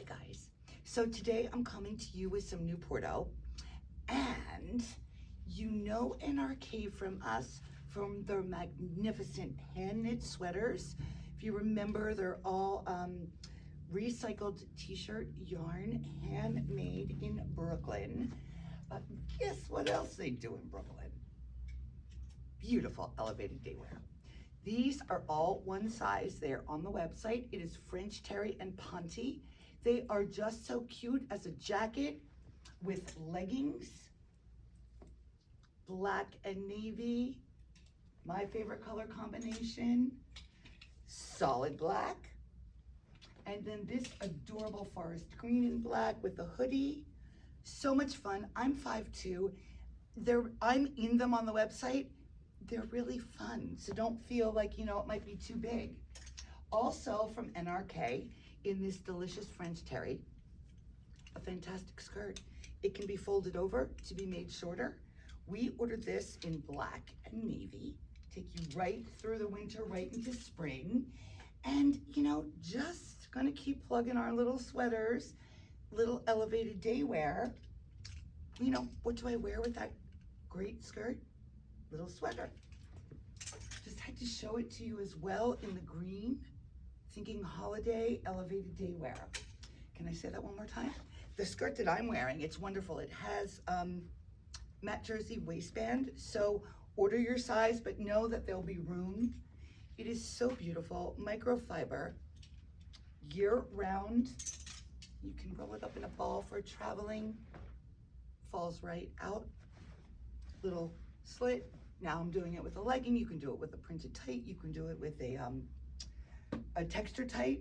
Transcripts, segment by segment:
guys, so today I'm coming to you with some new Porto, and you know NRK from us from their magnificent hand knit sweaters. If you remember, they're all recycled t-shirt yarn, handmade in Brooklyn. Guess what else they do in Brooklyn? Beautiful elevated daywear. These are all one size. They're on the website. It is French terry and ponte. They are just so cute as a jacket with leggings, black and navy, my favorite color combination, solid black, and then this adorable forest green and black with a hoodie. So much fun. I'm 5'2". I'm in them on the website. They're really fun, so don't feel like, it might be too big. Also from NRK, in this delicious French terry, a fantastic skirt. It can be folded over to be made shorter. We ordered this in black and navy, take you right through the winter, right into spring. And, just gonna keep plugging our little sweaters, little elevated day wear. What do I wear with that great skirt? Little sweater. Just had to show it to you as well in the green, thinking holiday elevated day wear. Can I say that one more time? The skirt that I'm wearing, it's wonderful. It has matte jersey waistband, so order your size, but know that there'll be room. It is so beautiful, microfiber, year round. You can roll it up in a ball for traveling. Falls right out, little slit. Now I'm doing it with a legging. You can do it with a printed tight. You can do it with a texture tight.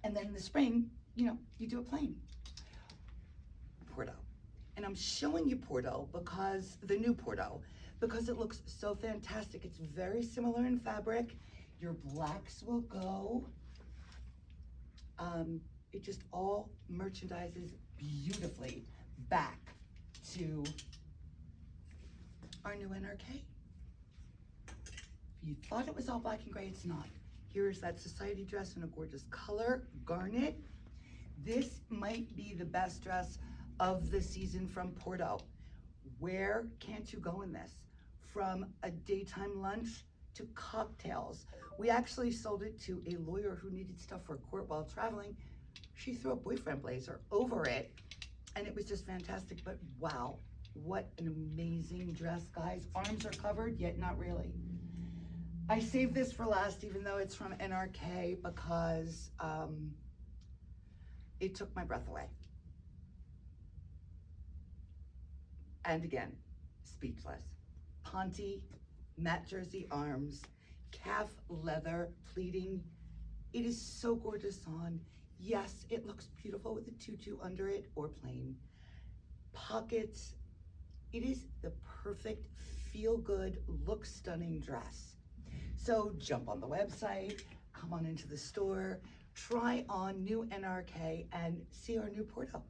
And then in the spring, you do it plain. Porto. And I'm showing you Porto because, the new Porto, because it looks so fantastic. It's very similar in fabric. Your blacks will go. It just all merchandises beautifully back to our new NRK. If you thought it was all black and gray, it's not. Here's that society dress in a gorgeous color, garnet. This might be the best dress of the season from Porto. Where can't you go in this? From a daytime lunch to cocktails. We actually sold it to a lawyer who needed stuff for court while traveling. She threw a boyfriend blazer over it, and it was just fantastic. But wow, what an amazing dress, guys. Arms are covered, yet not really. I saved this for last, even though it's from NRK, because it took my breath away. And again, speechless. Ponte, matte jersey arms, calf leather pleating. It is so gorgeous on. Yes, it looks beautiful with a tutu under it or plain. Pockets. It is the perfect feel-good, look stunning dress. So jump on the website, come on into the store, try on new NRK, and see our new Porto.